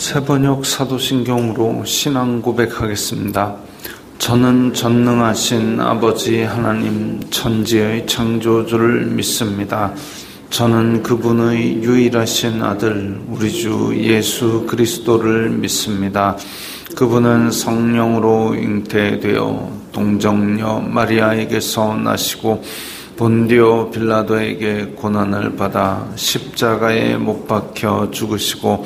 새번역 사도신경으로 신앙 고백하겠습니다. 저는 전능하신 아버지 하나님 천지의 창조주를 믿습니다. 저는 그분의 유일하신 아들 우리 주 예수 그리스도를 믿습니다. 그분은 성령으로 잉태되어 동정녀 마리아에게서 나시고 본디오 빌라도에게 고난을 받아 십자가에 못 박혀 죽으시고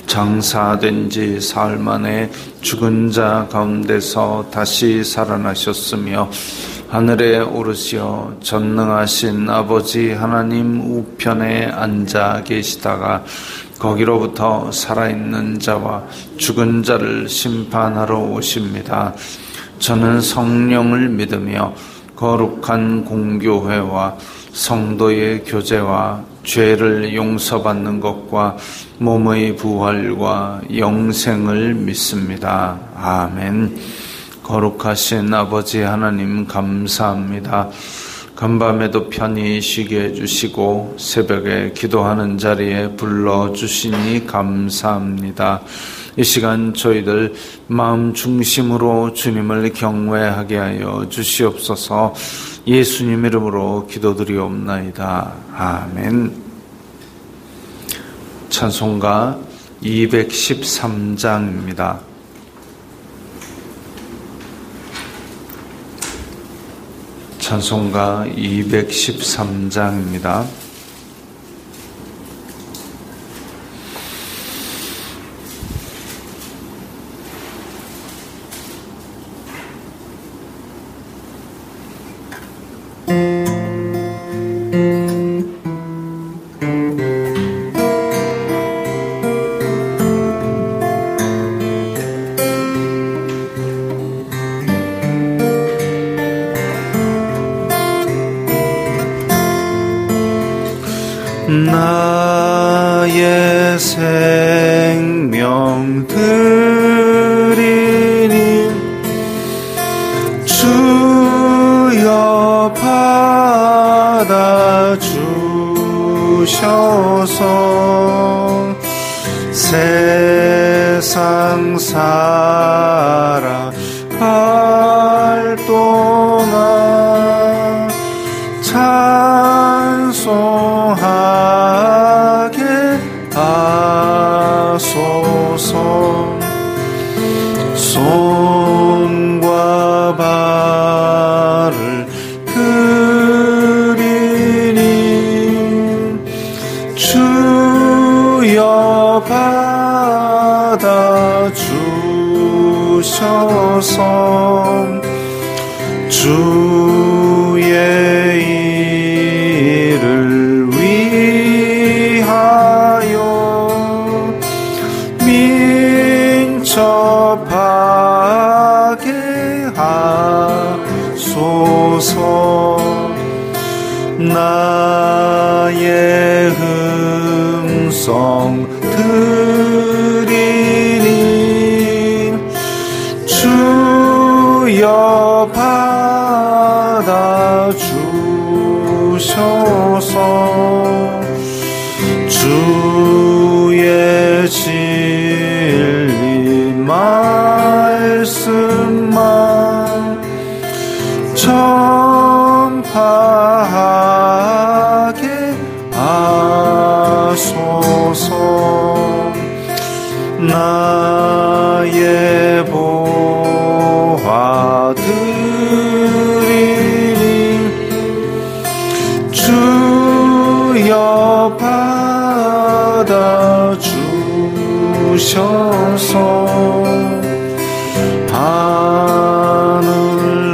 장사된 지 사흘 만에 죽은 자 가운데서 다시 살아나셨으며 하늘에 오르시어 전능하신 아버지 하나님 우편에 앉아 계시다가 거기로부터 살아있는 자와 죽은 자를 심판하러 오십니다. 저는 성령을 믿으며 거룩한 공교회와 성도의 교제와 죄를 용서받는 것과 몸의 부활과 영생을 믿습니다. 아멘. 거룩하신 아버지 하나님 감사합니다. 간밤에도 편히 쉬게 해주시고 새벽에 기도하는 자리에 불러주시니 감사합니다. 이 시간 저희들 마음 중심으로 주님을 경외하게 하여 주시옵소서. 예수님 이름으로 기도드리옵나이다. 아멘. 찬송가 213장입니다. 찬송가 213장입니다. 나의 생명 드리니 주여 받아주셔서 세상 살아갈 동안 찬송하게 하소서. 손과 발을 드리니 주여 받아주셔서 주의 일을 위하여 민첩하게 하소서. 나의 음성 드리니 주여 받아주셔서 주의 진리 말씀만 전파하게 하소서. 나의 보화 드리니 주여 받아주셔서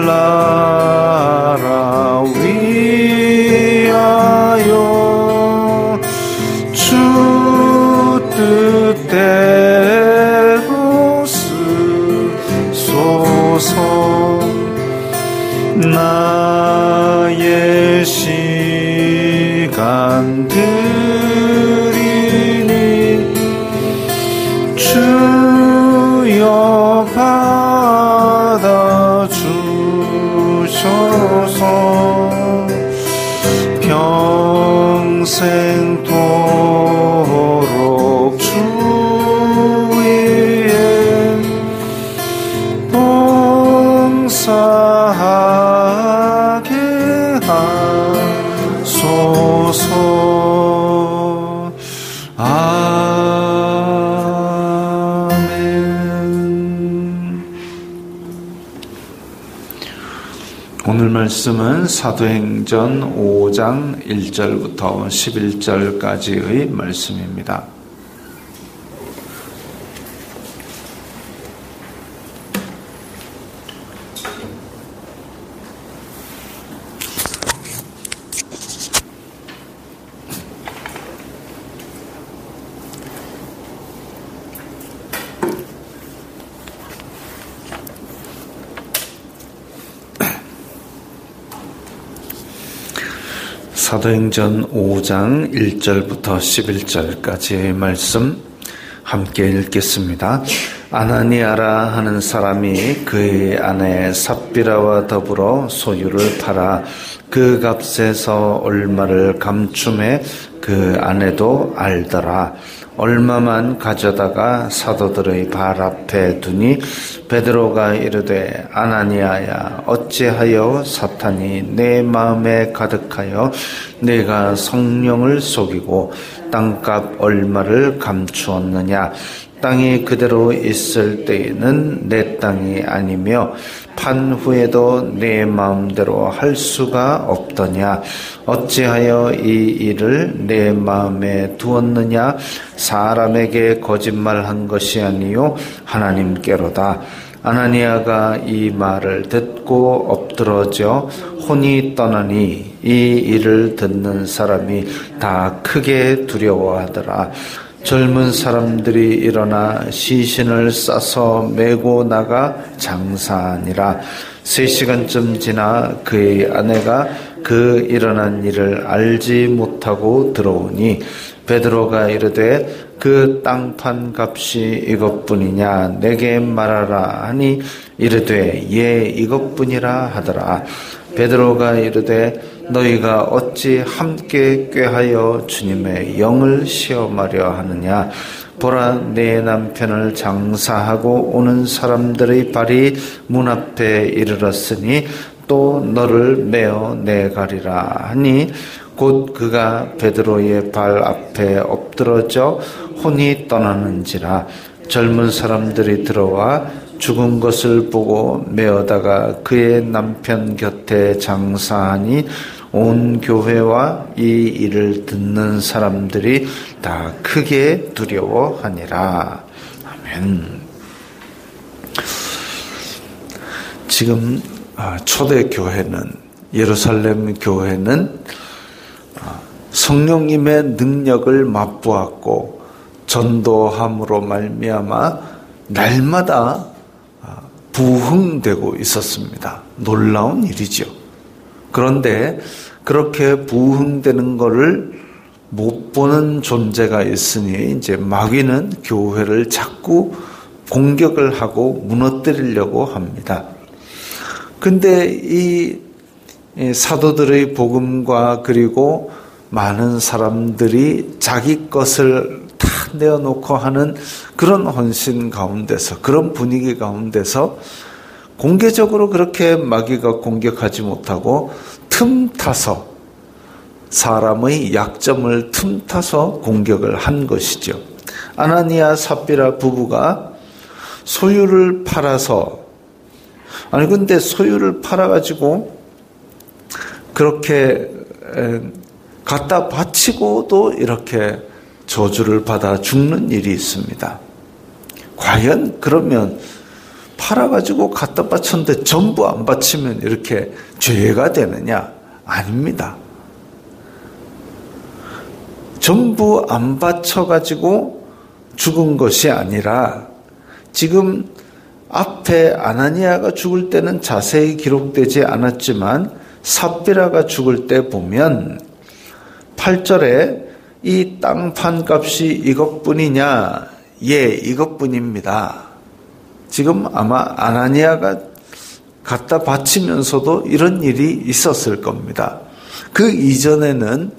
하늘나라 위하여 주 뜻대로 쓰소서. 나의 시간 드리니 주여 받아주셔서 평생 도록 주의 주옵소서. 오늘 말씀은 사도행전 5장 1절부터 11절까지의 말씀입니다. 사도행전 5장 1절부터 11절까지의 말씀 함께 읽겠습니다. 아나니아라 하는 사람이 그의 아내 삽비라와 더불어 소유를 팔아 그 값에서 얼마를 감춤해 그 아내도 알더라. 얼마만 가져다가 사도들의 발 앞에 두니 베드로가 이르되 아나니아야 어찌하여 사탄이 내 마음에 가득하여 내가 성령을 속이고 땅값 얼마를 감추었느냐. 땅이 그대로 있을 때에는 내 땅이 아니며 판 후에도 내 마음대로 할 수가 없더냐. 어찌하여 이 일을 내 마음에 두었느냐. 사람에게 거짓말한 것이 아니요 하나님께로다. 아나니아가 이 말을 듣고 엎드러져 혼이 떠나니 이 일을 듣는 사람이 다 크게 두려워하더라. 젊은 사람들이 일어나 시신을 싸서 메고 나가 장사하니라. 3시간쯤 지나 그의 아내가 그 일어난 일을 알지 못하고 들어오니 베드로가 이르되 그 땅판 값이 이것뿐이냐 내게 말하라 하니 이르되 예 이것뿐이라 하더라. 베드로가 이르되 너희가 어찌 함께 꾀하여 주님의 영을 시험하려 하느냐. 보라 내 남편을 장사하고 오는 사람들의 발이 문 앞에 이르렀으니 또 너를 메어 내가리라 하니 곧 그가 베드로의 발 앞에 엎드러져 혼이 떠나는지라. 젊은 사람들이 들어와 죽은 것을 보고 메어다가 그의 남편 곁에 장사하니 온 교회와 이 일을 듣는 사람들이 다 크게 두려워하니라. 아멘. 지금 초대 교회는 예루살렘 교회는 성령님의 능력을 맛보았고 전도함으로 말미암아 날마다 부흥되고 있었습니다. 놀라운 일이죠. 그런데 그렇게 부흥되는 것을 못 보는 존재가 있으니 이제 마귀는 교회를 자꾸 공격을 하고 무너뜨리려고 합니다. 근데 이 사도들의 복음과 그리고 많은 사람들이 자기 것을 다 내어놓고 하는 그런 헌신 가운데서, 그런 분위기 가운데서 공개적으로 그렇게 마귀가 공격하지 못하고 틈타서 사람의 약점을 틈타서 공격을 한 것이죠. 아나니아 삽비라 부부가 소유를 팔아서, 아니 근데 소유를 팔아가지고 그렇게 갖다 바치고도 이렇게 저주를 받아 죽는 일이 있습니다. 과연 그러면 팔아가지고 갖다 바쳤는데 전부 안 바치면 이렇게 죄가 되느냐? 아닙니다. 전부 안 바쳐가지고 죽은 것이 아니라 지금 앞에 아나니아가 죽을 때는 자세히 기록되지 않았지만 삽비라가 죽을 때 보면 8절에 이 땅판 값이 이것뿐이냐? 예, 이것뿐입니다. 지금 아마 아나니아가 갖다 바치면서도 이런 일이 있었을 겁니다. 그 이전에는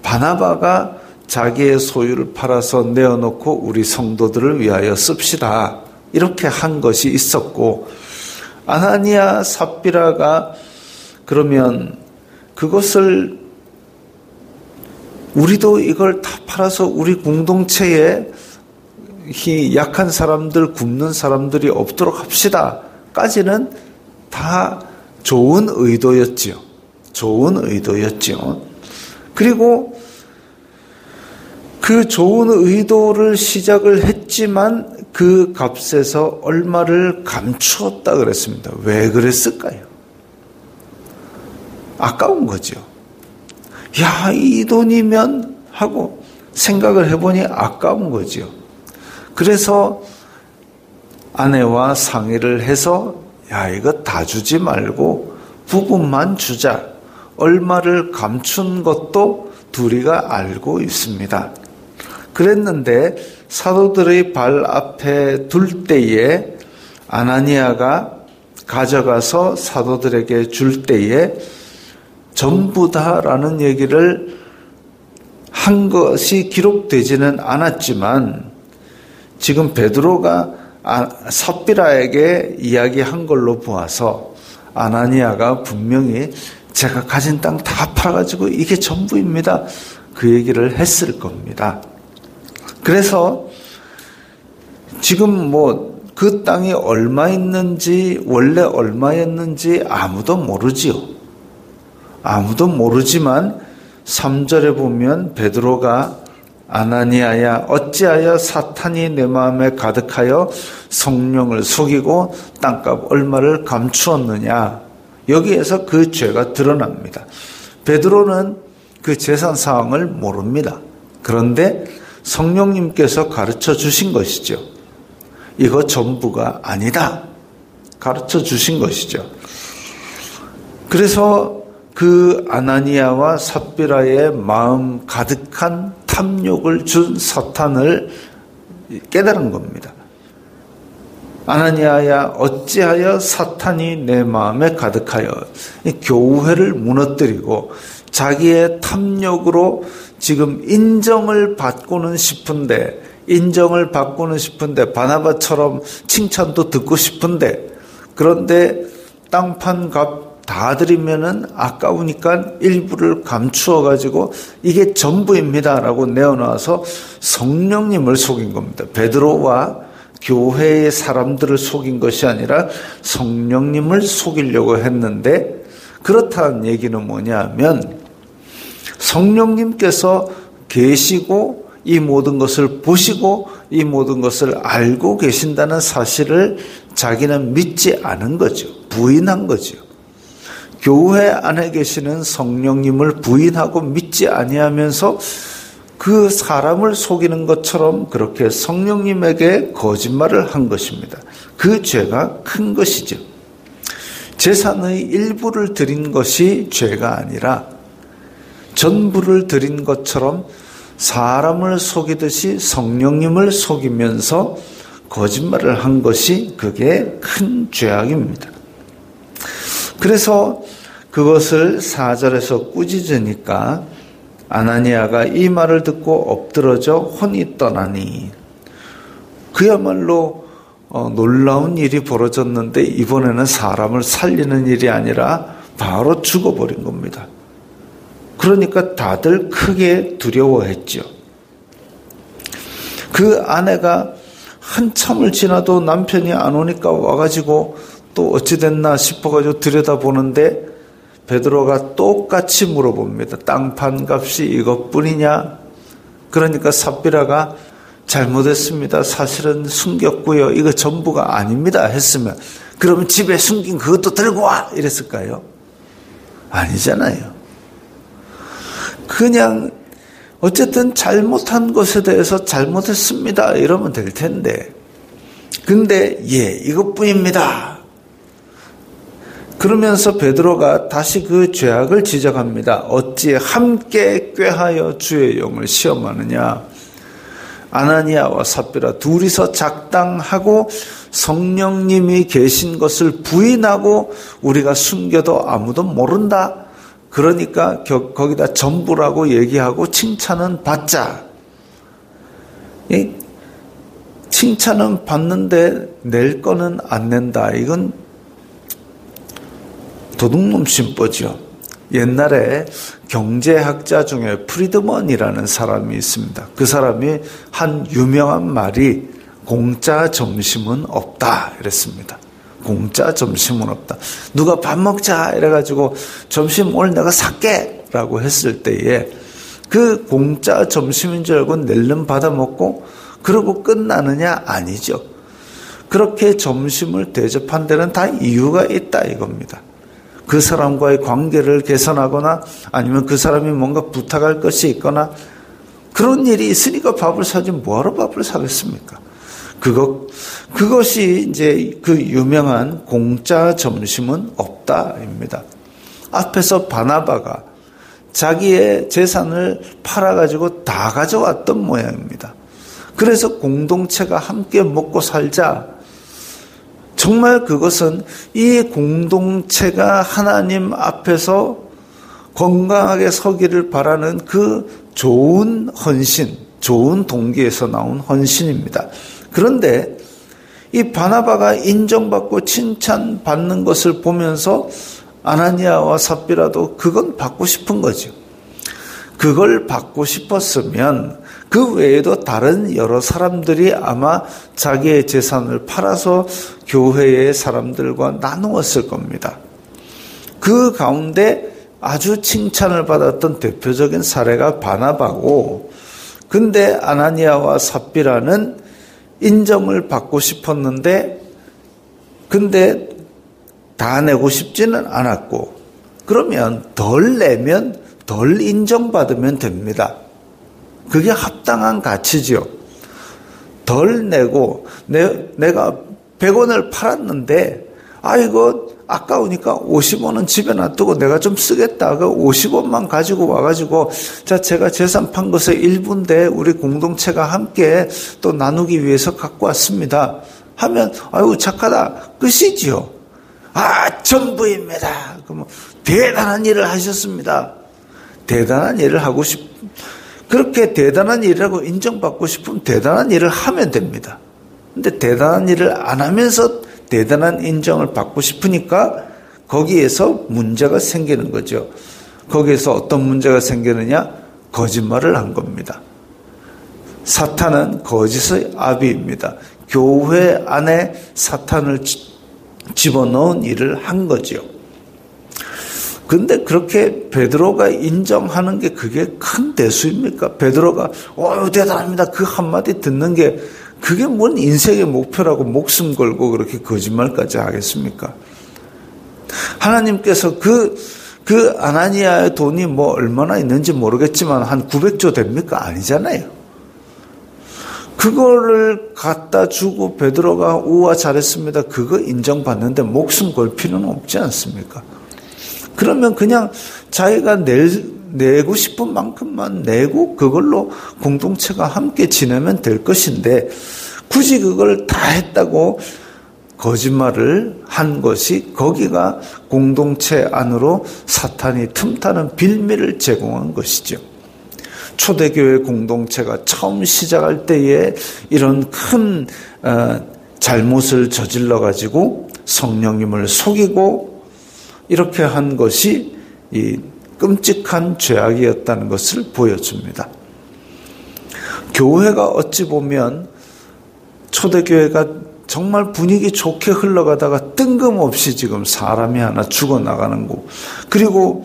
바나바가 자기의 소유를 팔아서 내어놓고 우리 성도들을 위하여 씁시다. 이렇게 한 것이 있었고, 아나니아 삽비라가 그러면 그것을 우리도 이걸 다 팔아서 우리 공동체에 이 약한 사람들, 굶는 사람들이 없도록 합시다 까지는 다 좋은 의도였지요. 좋은 의도였지요. 그리고 그 좋은 의도를 시작을 했지만 그 값에서 얼마를 감추었다 그랬습니다. 왜 그랬을까요? 아까운 거죠. 야, 이 돈이면 하고 생각을 해보니 아까운 거죠. 그래서 아내와 상의를 해서 야, 이거 다 주지 말고 부분만 주자. 얼마를 감춘 것도 둘이가 알고 있습니다. 그랬는데 사도들의 발 앞에 둘 때에 아나니아가 가져가서 사도들에게 줄 때에 전부 다라는 얘기를 한 것이 기록되지는 않았지만 지금 베드로가 삽비라에게 이야기한 걸로 보아서 아나니아가 분명히 제가 가진 땅 다 팔아가지고 이게 전부입니다. 그 얘기를 했을 겁니다. 그래서 지금 그 땅이 얼마 있는지 원래 얼마였는지 아무도 모르지요. 아무도 모르지만 3절에 보면 베드로가 아나니아야 어찌하여 사탄이 내 마음에 가득하여 성령을 속이고 땅값 얼마를 감추었느냐. 여기에서 그 죄가 드러납니다. 베드로는 그 재산 사항을 모릅니다. 그런데 성령님께서 가르쳐 주신 것이죠. 이거 전부가 아니다. 가르쳐 주신 것이죠. 그래서 그 아나니아와 삽비라의 마음 가득한 탐욕을 준 사탄을 깨달은 겁니다. 아나니아야 어찌하여 사탄이 내 마음에 가득하여 교회를 무너뜨리고 자기의 탐욕으로 지금 인정을 받고는 싶은데 바나바처럼 칭찬도 듣고 싶은데 그런데 땅판 값 다 드리면은 아까우니까 일부를 감추어 가지고 이게 전부입니다라고 내어놔서 성령님을 속인 겁니다. 베드로와 교회의 사람들을 속인 것이 아니라 성령님을 속이려고 했는데 그렇다는 얘기는 뭐냐면 성령님께서 계시고 이 모든 것을 보시고 이 모든 것을 알고 계신다는 사실을 자기는 믿지 않은 거죠. 부인한 거죠. 교회 안에 계시는 성령님을 부인하고 믿지 아니하면서 그 사람을 속이는 것처럼 그렇게 성령님에게 거짓말을 한 것입니다. 그 죄가 큰 것이죠. 재산의 일부를 드린 것이 죄가 아니라 전부를 드린 것처럼 사람을 속이듯이 성령님을 속이면서 거짓말을 한 것이 그게 큰 죄악입니다. 그래서 그것을 4절에서 꾸짖으니까 아나니아가 이 말을 듣고 엎드러져 혼이 떠나니 그야말로 놀라운 일이 벌어졌는데 이번에는 사람을 살리는 일이 아니라 바로 죽어버린 겁니다. 그러니까 다들 크게 두려워했죠. 그 아내가 한참을 지나도 남편이 안 오니까 와가지고 또 어찌 됐나 싶어가지고 들여다보는데 베드로가 똑같이 물어봅니다. 땅판 값이 이것뿐이냐? 그러니까 삽비라가 잘못했습니다. 사실은 숨겼고요. 이거 전부가 아닙니다. 했으면 그러면 집에 숨긴 그것도 들고 와! 이랬을까요? 아니잖아요. 그냥 어쨌든 잘못한 것에 대해서 잘못했습니다. 이러면 될 텐데. 근데 이것뿐입니다. 그러면서 베드로가 다시 그 죄악을 지적합니다. 어찌 함께 꾀하여 주의 영을 시험하느냐. 아나니아와 삽비라 둘이서 작당하고 성령님이 계신 것을 부인하고 우리가 숨겨도 아무도 모른다. 그러니까 거기다 전부라고 얘기하고 칭찬은 받자. 칭찬은 받는데 낼 거는 안 낸다. 이건 도둑놈 심보죠. 옛날에 경제학자 중에 프리드먼이라는 사람이 있습니다. 그 사람이 한 유명한 말이 공짜 점심은 없다 이랬습니다. 공짜 점심은 없다. 누가 밥 먹자 이래가지고 점심 오늘 내가 살게 라고 했을 때에 그 공짜 점심인 줄 알고 낼름 받아 먹고 그러고 끝나느냐? 아니죠. 그렇게 점심을 대접한 데는 다 이유가 있다 이겁니다. 그 사람과의 관계를 개선하거나 아니면 그 사람이 뭔가 부탁할 것이 있거나 그런 일이 있으니까 밥을 사지 뭐하러 밥을 사겠습니까? 그것이 이제 그 유명한 공짜 점심은 없다입니다. 앞에서 바나바가 자기의 재산을 팔아가지고 다 가져왔던 모양입니다. 그래서 공동체가 함께 먹고 살자. 정말 그것은 이 공동체가 하나님 앞에서 건강하게 서기를 바라는 그 좋은 헌신, 좋은 동기에서 나온 헌신입니다. 그런데 이 바나바가 인정받고 칭찬받는 것을 보면서 아나니아와 삽비라도 그건 받고 싶은 거죠. 그걸 받고 싶었으면 그 외에도 다른 여러 사람들이 아마 자기의 재산을 팔아서 교회의 사람들과 나누었을 겁니다. 그 가운데 아주 칭찬을 받았던 대표적인 사례가 바나바고, 근데 아나니아와 삽비라는 인정을 받고 싶었는데 근데 다 내고 싶지는 않았고, 그러면 덜 내면 덜 인정받으면 됩니다. 그게 합당한 가치지요. 덜 내고 내가 100원을 팔았는데 이거 아까우니까 50원은 집에 놔두고 내가 좀 쓰겠다. 그 50원만 가지고 와가지고 자 제가 재산 판 것의 일부인데 우리 공동체가 함께 또 나누기 위해서 갖고 왔습니다 하면 아이고 착하다 끝이지요. 전부입니다. 그럼 대단한 일을 하셨습니다. 대단한 일을 하고 그렇게 대단한 일이라고 인정받고 싶으면 대단한 일을 하면 됩니다. 근데 대단한 일을 안 하면서 대단한 인정을 받고 싶으니까 거기에서 문제가 생기는 거죠. 거기에서 어떤 문제가 생기느냐? 거짓말을 한 겁니다. 사탄은 거짓의 아비입니다. 교회 안에 사탄을 집어넣은 일을 한 거죠. 근데 그렇게 베드로가 인정하는 게 그게 큰 대수입니까? 베드로가 대단합니다. 그 한마디 듣는 게 그게 뭔 인생의 목표라고 목숨 걸고 그렇게 거짓말까지 하겠습니까? 하나님께서 그 아나니아의 돈이 뭐 얼마나 있는지 모르겠지만 한 900조 됩니까? 아니잖아요. 그거를 갖다 주고 베드로가 우와 잘했습니다. 그거 인정받는데 목숨 걸 필요는 없지 않습니까? 그러면 그냥 자기가 내고 싶은 만큼만 내고 그걸로 공동체가 함께 지내면 될 것인데 굳이 그걸 다 했다고 거짓말을 한 것이 거기가 공동체 안으로 사탄이 틈타는 빌미를 제공한 것이죠. 초대교회 공동체가 처음 시작할 때에 이런 큰 잘못을 저질러 가지고 성령님을 속이고 이렇게 한 것이 이 끔찍한 죄악이었다는 것을 보여줍니다. 교회가 어찌 보면 초대교회가 정말 분위기 좋게 흘러가다가 뜬금없이 지금 사람이 하나 죽어나가는 거, 그리고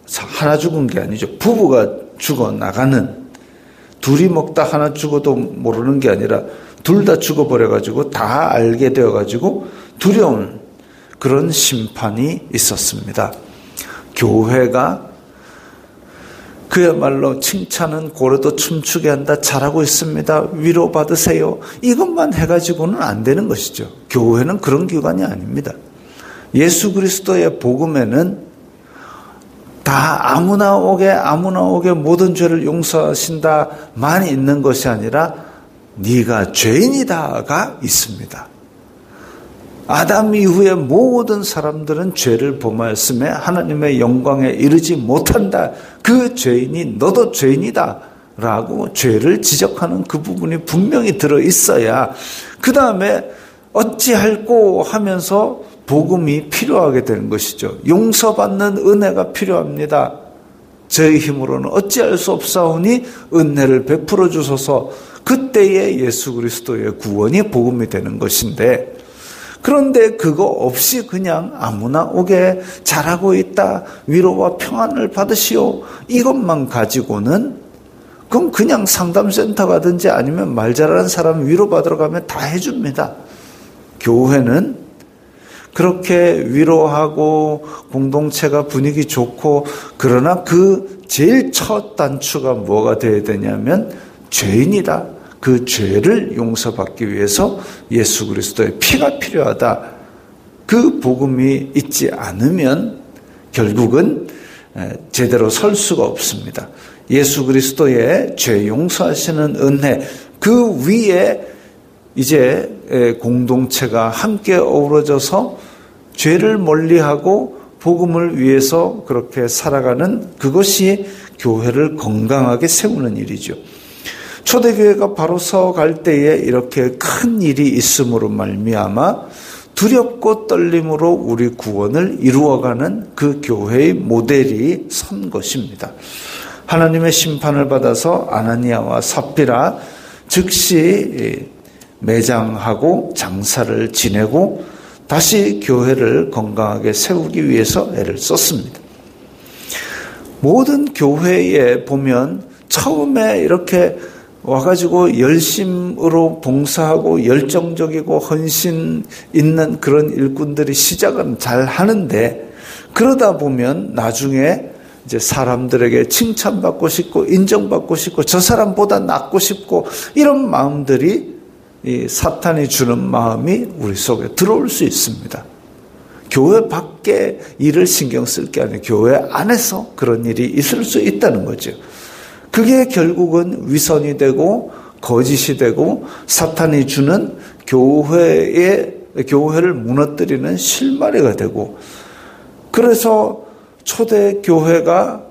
하나 죽은 게 아니죠. 부부가 죽어나가는, 둘이 먹다 하나 죽어도 모르는 게 아니라 둘 다 죽어버려가지고 다 알게 되어가지고 두려운 그런 심판이 있었습니다. 교회가 그야말로 칭찬은 고래도 춤추게 한다. 잘하고 있습니다. 위로받으세요. 이것만 해가지고는 안 되는 것이죠. 교회는 그런 기관이 아닙니다. 예수 그리스도의 복음에는 다 아무나 오게 모든 죄를 용서하신다만 있는 것이 아니라 네가 죄인이다가 있습니다. 아담 이후에 모든 사람들은 죄를 범하였음에 하나님의 영광에 이르지 못한다. 그 죄인이 너도 죄인이다 라고 죄를 지적하는 그 부분이 분명히 들어있어야 그 다음에 어찌할꼬 하면서 복음이 필요하게 되는 것이죠. 용서받는 은혜가 필요합니다. 저희 힘으로는 어찌할 수 없사오니 은혜를 베풀어 주소서. 그때에 예수 그리스도의 구원이 복음이 되는 것인데, 그런데 그거 없이 그냥 아무나 오게 잘하고 있다, 위로와 평안을 받으시오, 이것만 가지고는 그럼 그냥 상담센터 가든지 아니면 말 잘하는 사람 위로받으러 가면 다 해줍니다. 교회는 그렇게 위로하고 공동체가 분위기 좋고, 그러나 그 제일 첫 단추가 뭐가 되어야 되냐면 죄인이다. 그 죄를 용서받기 위해서 예수 그리스도의 피가 필요하다. 그 복음이 있지 않으면 결국은 제대로 설 수가 없습니다. 예수 그리스도의 죄 용서하시는 은혜, 그 위에 이제 공동체가 함께 어우러져서 죄를 멀리하고 복음을 위해서 그렇게 살아가는, 그것이 교회를 건강하게 세우는 일이죠. 초대교회가 바로 서갈 때에 이렇게 큰 일이 있음으로 말미암아 두렵고 떨림으로 우리 구원을 이루어가는 그 교회의 모델이 선 것입니다. 하나님의 심판을 받아서 아나니아와 삽비라 즉시 매장하고 장사를 지내고 다시 교회를 건강하게 세우기 위해서 애를 썼습니다. 모든 교회에 보면 처음에 이렇게 와가지고 열심으로 봉사하고 열정적이고 헌신 있는 그런 일꾼들이 시작은 잘 하는데, 그러다 보면 나중에 이제 사람들에게 칭찬받고 싶고 인정받고 싶고 저 사람보다 낫고 싶고 이런 마음들이, 이 사탄이 주는 마음이 우리 속에 들어올 수 있습니다. 교회 밖에 일을 신경 쓸 게 아니라 교회 안에서 그런 일이 있을 수 있다는 거죠. 그게 결국은 위선이 되고 거짓이 되고 사탄이 주는 교회를 무너뜨리는 실마리가 되고, 그래서 초대 교회가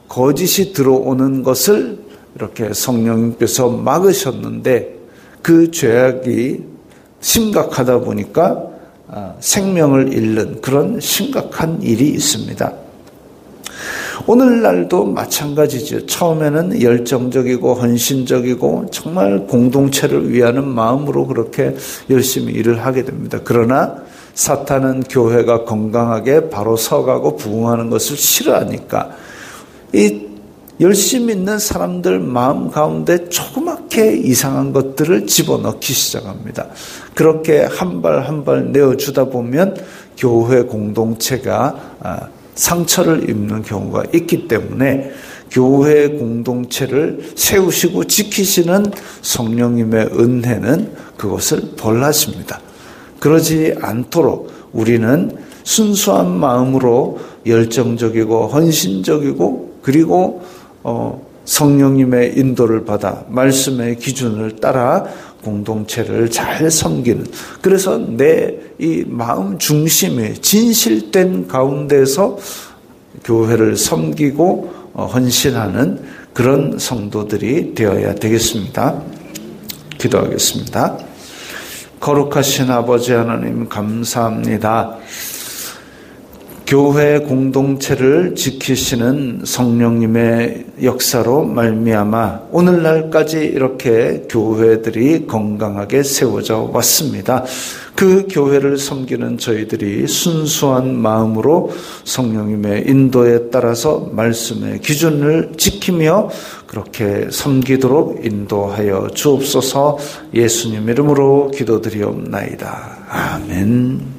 거짓이 들어오는 것을 이렇게 성령님께서 막으셨는데, 그 죄악이 심각하다 보니까 생명을 잃는 그런 심각한 일이 있습니다. 오늘날도 마찬가지죠. 처음에는 열정적이고 헌신적이고 정말 공동체를 위하는 마음으로 그렇게 열심히 일을 하게 됩니다. 그러나 사탄은 교회가 건강하게 바로 서가고 부흥하는 것을 싫어하니까 이 열심히 있는 사람들 마음 가운데 조그맣게 이상한 것들을 집어넣기 시작합니다. 그렇게 한 발 한 발 내어주다 보면 교회 공동체가 상처를 입는 경우가 있기 때문에 교회 공동체를 세우시고 지키시는 성령님의 은혜는 그것을 벌하십니다. 그러지 않도록 우리는 순수한 마음으로 열정적이고 헌신적이고, 그리고 성령님의 인도를 받아 말씀의 기준을 따라 공동체를 잘 섬기는, 그래서 내 이 마음 중심에 진실된 가운데서 교회를 섬기고 헌신하는 그런 성도들이 되어야 되겠습니다. 기도하겠습니다. 거룩하신 아버지 하나님, 감사합니다. 교회 공동체를 지키시는 성령님의 역사로 말미암아 오늘날까지 이렇게 교회들이 건강하게 세워져 왔습니다. 그 교회를 섬기는 저희들이 순수한 마음으로 성령님의 인도에 따라서 말씀의 기준을 지키며 그렇게 섬기도록 인도하여 주옵소서. 예수님 이름으로 기도드리옵나이다. 아멘.